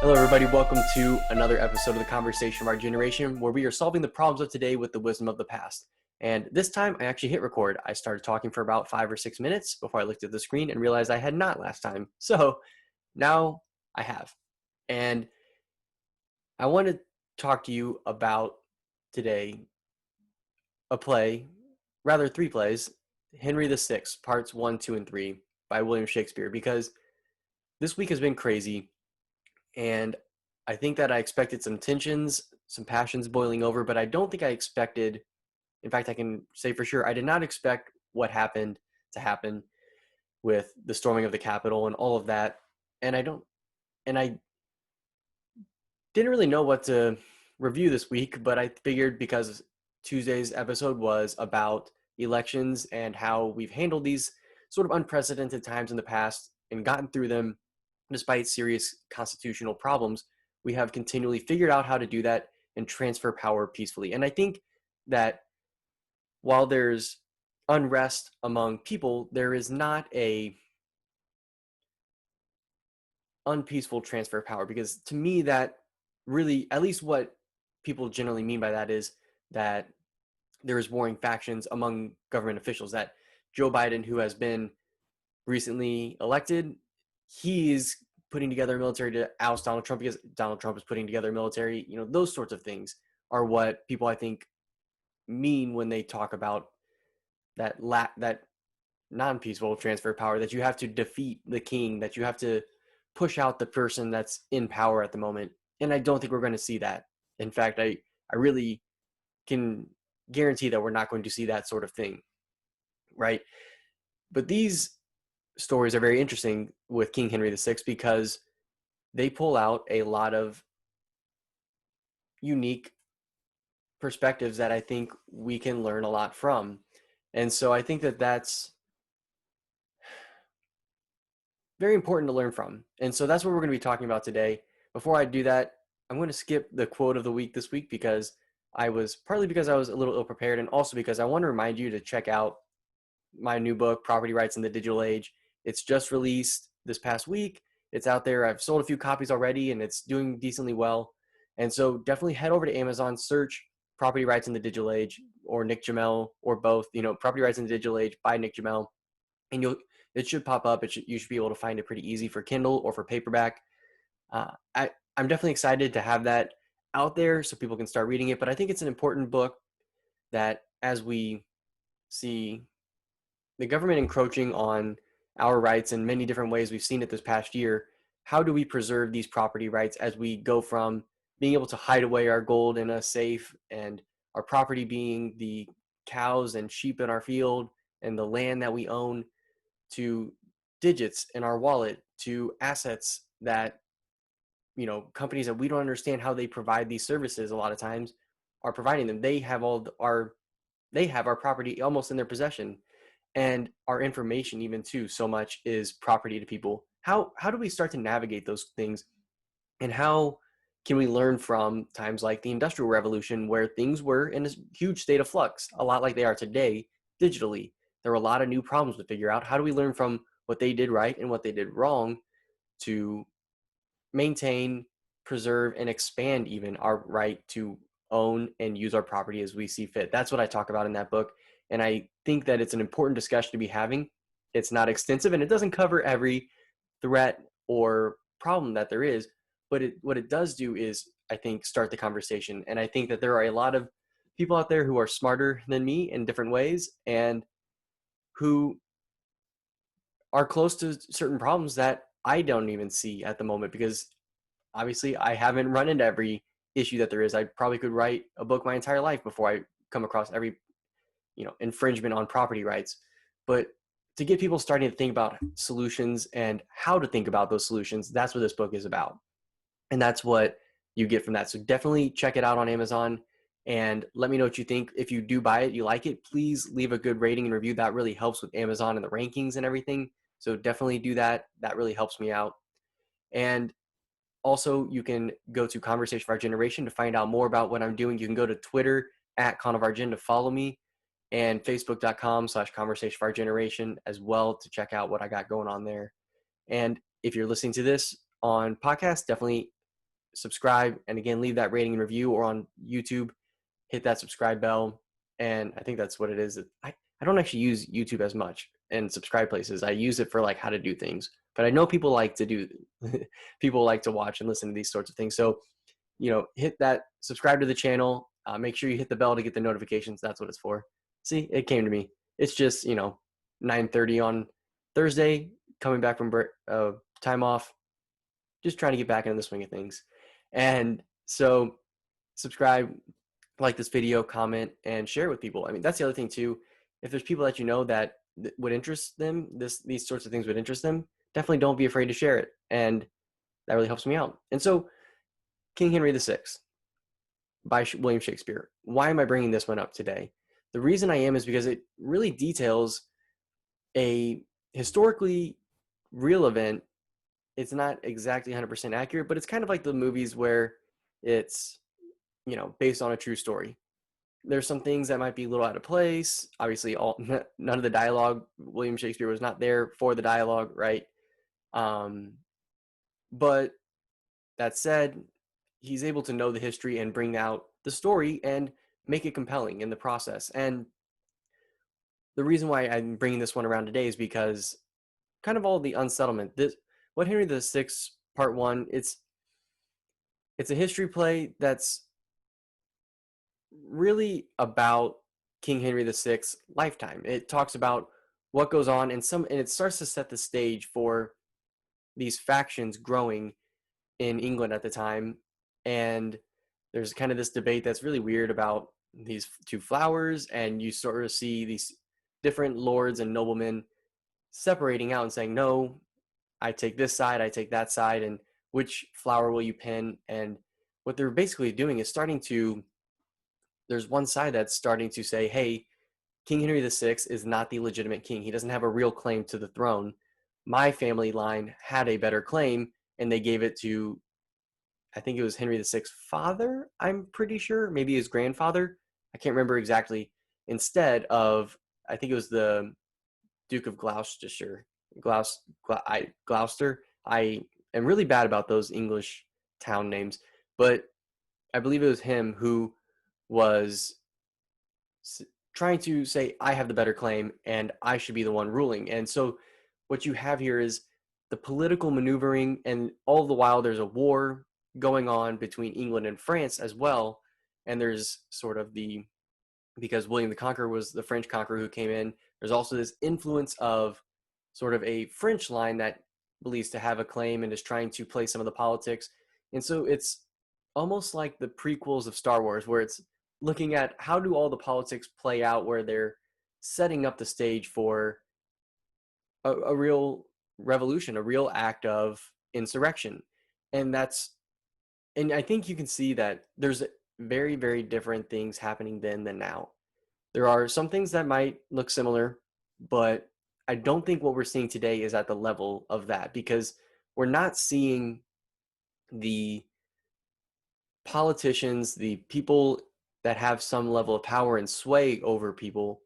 Hello, everybody. Welcome to another episode of the Conversation of Our Generation, where we are solving the problems of today with the wisdom of the past. And this time, I actually hit record. I started talking for about 5 or 6 minutes before I looked at the screen and realized I had not last time. So now I have. And I want to talk to you about today a play, rather 3 plays, Henry VI, parts 1, 2, and 3 by William Shakespeare, because this week has been crazy. And I think that I expected some tensions, some passions boiling over, but I don't think I expected, in fact, I can say for sure, I did not expect what happened to happen with the storming of the Capitol and all of that. And I didn't really know what to review this week, but I figured because Tuesday's episode was about elections and how we've handled these sort of unprecedented times in the past and gotten through them despite serious constitutional problems, we have continually figured out how to do that and transfer power peacefully. And I think that while there's unrest among people, there is not a unpeaceful transfer of power, because to me that really, at least what people generally mean by that, is that there is warring factions among government officials, that Joe Biden, who has been recently elected, he's putting together a military to oust Donald Trump because Donald Trump is putting together a military. Those sorts of things are what people, I think, mean when they talk about that non-peaceful transfer of power, that you have to defeat the king, that you have to push out the person that's in power at the moment. And I don't think we're going to see that. In fact, I really can guarantee that we're not going to see that sort of thing, right? But these stories are very interesting with King Henry VI because they pull out a lot of unique perspectives that I think we can learn a lot from. And so I think that that's very important to learn from. And so that's what we're going to be talking about today. Before I do that, I'm going to skip the quote of the week this week because partly because I was a little ill prepared, and also because I want to remind you to check out my new book, Property Rights in the Digital Age. It's just released this past week. It's out there. I've sold a few copies already, and it's doing decently well. And so definitely head over to Amazon, search Property Rights in the Digital Age, or Nick Jamel, or both, Property Rights in the Digital Age by Nick Jamel. And it should pop up. You should be able to find it pretty easy for Kindle or for paperback. I'm definitely excited to have that out there so people can start reading it. But I think it's an important book that, as we see the government encroaching on our rights in many different ways, we've seen it this past year, how do we preserve these property rights as we go from being able to hide away our gold in a safe, and our property being the cows and sheep in our field and the land that we own, to digits in our wallet, to assets that, companies that we don't understand how they provide these services a lot of times are providing them. They have our property almost in their possession, and our information even too. So much is property to people. How do we start to navigate those things, and how can we learn from times like the Industrial Revolution, where things were in a huge state of flux, a lot like they are today digitally? There were a lot of new problems to figure out. How do we learn from what they did right and what they did wrong to maintain, preserve, and expand even our right to own and use our property as we see fit? That's what I talk about in that book. And I think that it's an important discussion to be having. It's not extensive, and it doesn't cover every threat or problem that there is, but what it does do is, I think, start the conversation. And I think that there are a lot of people out there who are smarter than me in different ways, and who are close to certain problems that I don't even see at the moment, because obviously I haven't run into every issue that there is. I probably could write a book my entire life before I come across every infringement on property rights. But to get people starting to think about solutions and how to think about those solutions, that's what this book is about. And that's what you get from that. So definitely check it out on Amazon and let me know what you think. If you do buy it, you like it, please leave a good rating and review. That really helps with Amazon and the rankings and everything. So definitely do that. That really helps me out. And also, you can go to Conversation of Our Generation to find out more about what I'm doing. You can go to Twitter @ConOfOurGen to follow me, and Facebook.com/Conversation of Our Generation as well to check out what I got going on there. And if you're listening to this on podcast, definitely subscribe, and again, leave that rating and review, or on YouTube, hit that subscribe bell. And I think that's what it is. I don't actually use YouTube as much and subscribe places. I use it for like how to do things, but I know people like to do, people like to watch and listen to these sorts of things. So, hit that subscribe to the channel. Make sure you hit the bell to get the notifications. That's what it's for. See, it came to me. It's just 9:30 on Thursday, coming back from time off, just trying to get back into the swing of things. And so, subscribe, like this video, comment, and share it with people. I mean, that's the other thing too. If there's people that you know that would interest them, these sorts of things would interest them, definitely don't be afraid to share it. And that really helps me out. And so, King Henry VI by William Shakespeare. Why am I bringing this one up today? The reason I am is because it really details a historically real event. It's not exactly 100% accurate, but it's kind of like the movies where it's, based on a true story. There's some things that might be a little out of place. Obviously, none of the dialogue, William Shakespeare was not there for the dialogue, right? But that said, he's able to know the history and bring out the story and make it compelling in the process. And the reason why I'm bringing this one around today is because kind of all the unsettlement. What Henry VI Part One. It's a history play that's really about King Henry VI's lifetime. It talks about what goes on, and it starts to set the stage for these factions growing in England at the time. And there's kind of this debate that's really weird about these two flowers, and you sort of see these different lords and noblemen separating out and saying, no, I take this side, I take that side, and which flower will you pin? And what they're basically doing is there's one side that's starting to say, hey, King Henry VI is not the legitimate king. He doesn't have a real claim to the throne. My family line had a better claim, and they gave it to, I think it was Henry VI's father, I'm pretty sure, maybe his grandfather. I can't remember exactly. Instead of, I think it was the Duke of Gloucestershire. Gloucester. I am really bad about those English town names, but I believe it was him who was trying to say, I have the better claim and I should be the one ruling. And so what you have here is the political maneuvering, and all the while there's a war going on between England and France as well. And there's sort of because William the Conqueror was the French conqueror who came in, there's also this influence of sort of a French line that believes to have a claim and is trying to play some of the politics. And so it's almost like the prequels of Star Wars, where it's looking at how do all the politics play out, where they're setting up the stage for a real revolution, a real act of insurrection. And I think you can see that there's very, very different things happening then than now. There are some things that might look similar, but I don't think what we're seeing today is at the level of that, because we're not seeing the politicians, the people that have some level of power and sway over people,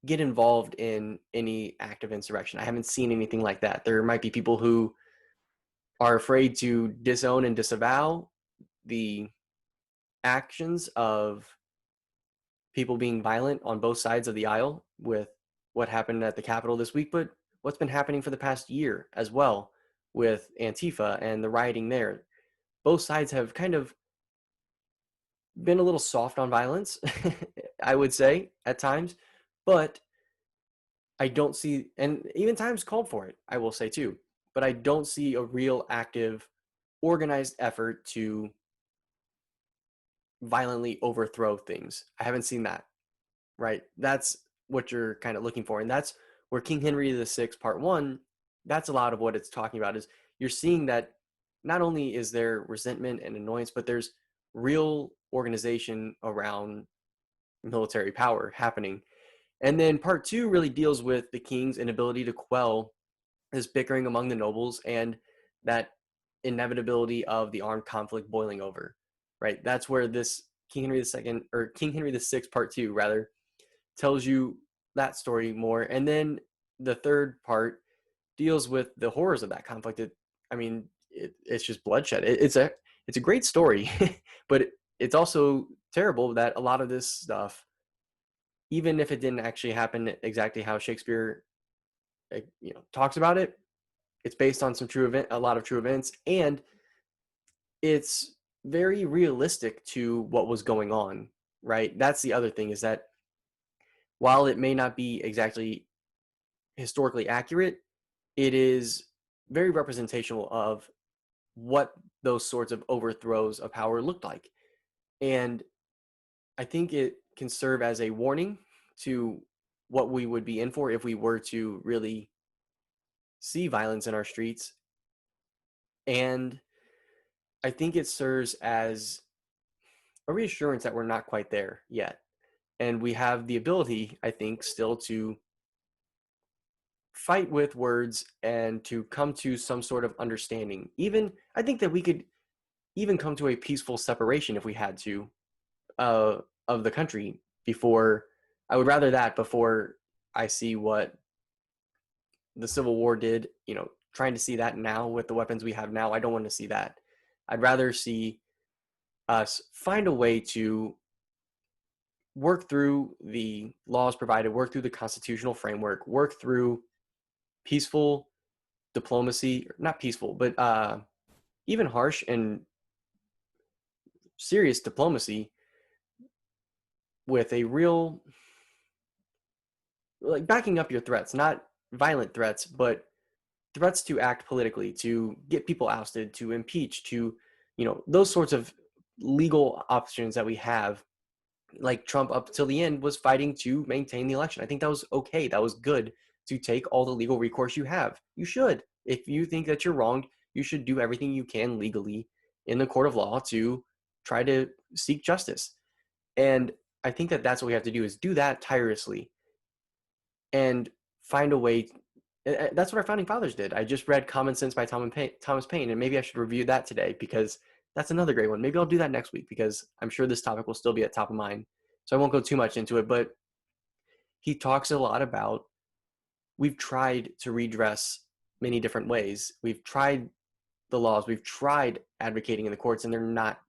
get involved in any act of insurrection. I haven't seen anything like that. There might be people who are afraid to disown and disavow the actions of people being violent on both sides of the aisle with what happened at the Capitol this week, but what's been happening for the past year as well with Antifa and the rioting there. Both sides have kind of been a little soft on violence, I would say, at times, but I don't see, and even times called for it, I will say too, but I don't see a real active, organized effort to violently overthrow things. I haven't seen that, right? That's what you're kind of looking for. And that's where King Henry VI Part 1, that's a lot of what it's talking about, is you're seeing that not only is there resentment and annoyance, but there's real organization around military power happening. And then Part 2 really deals with the king's inability to quell this bickering among the nobles and that inevitability of the armed conflict boiling over, right? That's where this King Henry II, or King Henry VI Part 2 rather, tells you that story more. And then the third part deals with the horrors of that conflict. I mean, it's just bloodshed. It's a great story, but it's also terrible that a lot of this stuff, even if it didn't actually happen exactly how Shakespeare talks about it, it's based on some true event, a lot of true events, and it's very realistic to what was going on, right? That's the other thing, is that while it may not be exactly historically accurate, it is very representational of what those sorts of overthrows of power looked like. And I think it can serve as a warning to what we would be in for if we were to really see violence in our streets. And I think it serves as a reassurance that we're not quite there yet. And we have the ability, I think, still to fight with words and to come to some sort of understanding. Even, I think that we could even come to a peaceful separation if we had to, uh, of the country before. I would rather that before I see what the Civil War did. Trying to see that now with the weapons we have now, I don't want to see that. I'd rather see us find a way to work through the laws provided, work through the constitutional framework, work through peaceful diplomacy, not peaceful, but even harsh and serious diplomacy with a real, like, backing up your threats, not violent threats, but threats to act politically, to get people ousted, to impeach, to, those sorts of legal options that we have. Like Trump up till the end was fighting to maintain the election. I think that was okay. That was good to take all the legal recourse you have. You should. If you think that you're wronged, you should do everything you can legally in the court of law to try to seek justice. And I think that that's what we have to do, is do that tirelessly and find a way. That's what our founding fathers did. I just read Common Sense by Thomas Paine, and maybe I should review that today, because that's another great one. Maybe I'll do that next week, because I'm sure this topic will still be at top of mind. So I won't go too much into it, but he talks a lot about, we've tried to redress many different ways. We've tried the laws, we've tried advocating in the courts, and they're not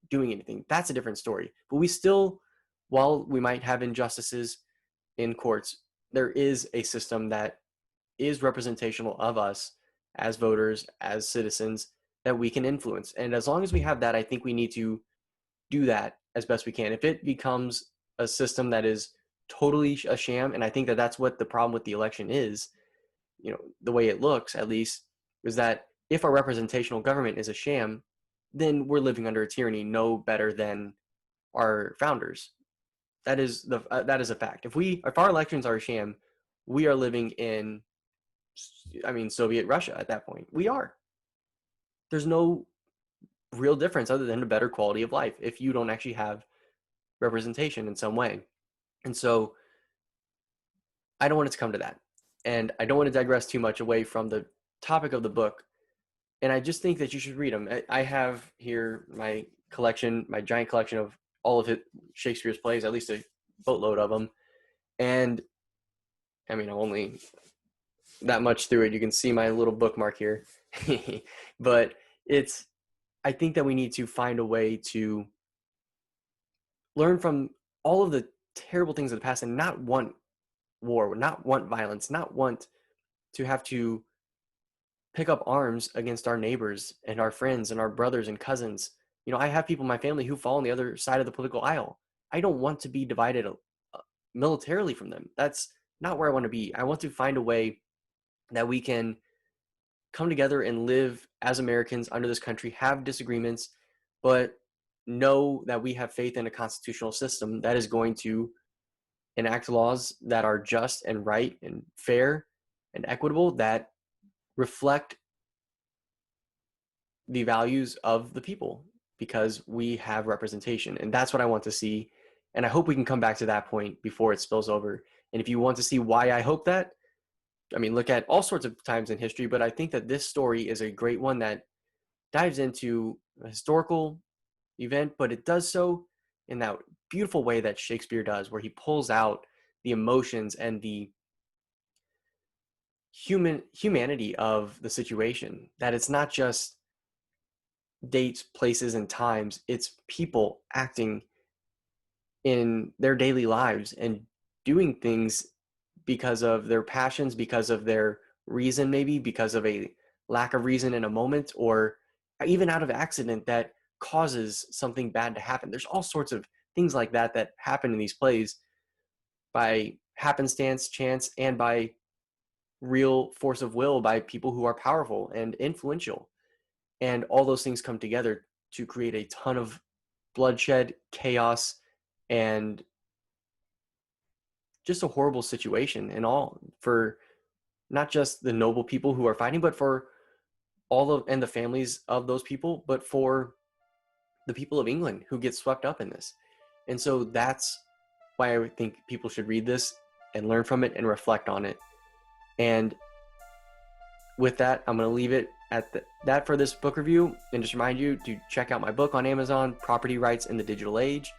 doing anything. That's a different story. But we still, while we might have injustices in courts, there is a system that is representational of us as voters, as citizens, that we can influence. And as long as we have that, I think we need to do that as best we can. If it becomes a system that is totally a sham, and I think that that's what the problem with the election is, the way it looks, at least, is that if our representational government is a sham, then we're living under a tyranny no better than our founders. That is a fact. If our elections are a sham, we are living in, Soviet Russia at that point. We are. There's no real difference other than a better quality of life if you don't actually have representation in some way. And so I don't want it to come to that. And I don't want to digress too much away from the topic of the book. And I just think that you should read them. I have here my collection, my giant collection of all of Shakespeare's plays, at least a boatload of them. And I'm only that much through it. You can see my little bookmark here. But I think that we need to find a way to learn from all of the terrible things of the past and not want war, not want violence, not want to have to pick up arms against our neighbors and our friends and our brothers and cousins. I have people in my family who fall on the other side of the political aisle. I don't want to be divided militarily from them. That's not where I want to be. I want to find a way that we can come together and live as Americans under this country, have disagreements, but know that we have faith in a constitutional system that is going to enact laws that are just and right and fair and equitable, that reflect the values of the people, because we have representation. And that's what I want to see. And I hope we can come back to that point before it spills over. And if you want to see why I hope that, look at all sorts of times in history, but I think that this story is a great one that dives into a historical event, but it does so in that beautiful way that Shakespeare does, where he pulls out the emotions and the humanity of the situation. That it's not just dates, places, and times. It's people acting in their daily lives and doing things because of their passions, because of their reason, maybe because of a lack of reason in a moment, or even out of accident that causes something bad to happen. There's all sorts of things like that that happen in these plays by happenstance, chance, and by real force of will by people who are powerful and influential. And all those things come together to create a ton of bloodshed, chaos, and just a horrible situation and all for not just the noble people who are fighting, but for all of and the families of those people, but for the people of England who get swept up in this. And so that's why I think people should read this and learn from it and reflect on it. And with that, I'm going to leave it at that for this book review, and just remind you to check out my book on Amazon, Property Rights in the Digital Age,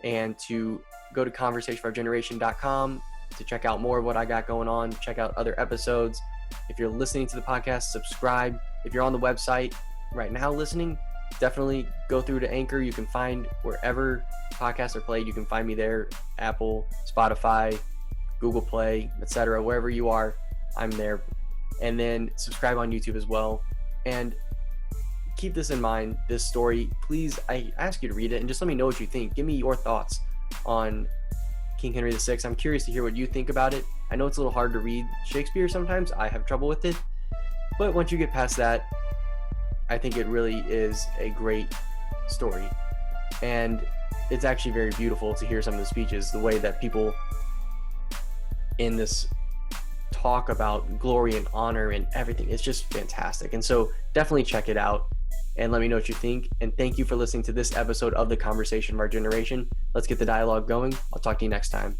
and to go to conversationfourgeneration.com to check out more of what I got going on, check out other episodes. If you're listening to the podcast, subscribe. If you're on the website right now listening, definitely go through to Anchor. You can find wherever podcasts are played. You can find me there, Apple, Spotify, Google Play, etc. Wherever you are, I'm there. And then subscribe on YouTube as well. And keep this in mind, this story. Please, I ask you to read it and just let me know what you think. Give me your thoughts on King Henry VI. I'm curious to hear what you think about it. I know it's a little hard to read Shakespeare sometimes. I have trouble with it. But once you get past that, I think it really is a great story. And it's actually very beautiful to hear some of the speeches, the way that people in this talk about glory and honor and everything. It's just fantastic. And so definitely check it out and let me know what you think. And thank you for listening to this episode of The Conversation of Our Generation. Let's get the dialogue going. I'll talk to you next time.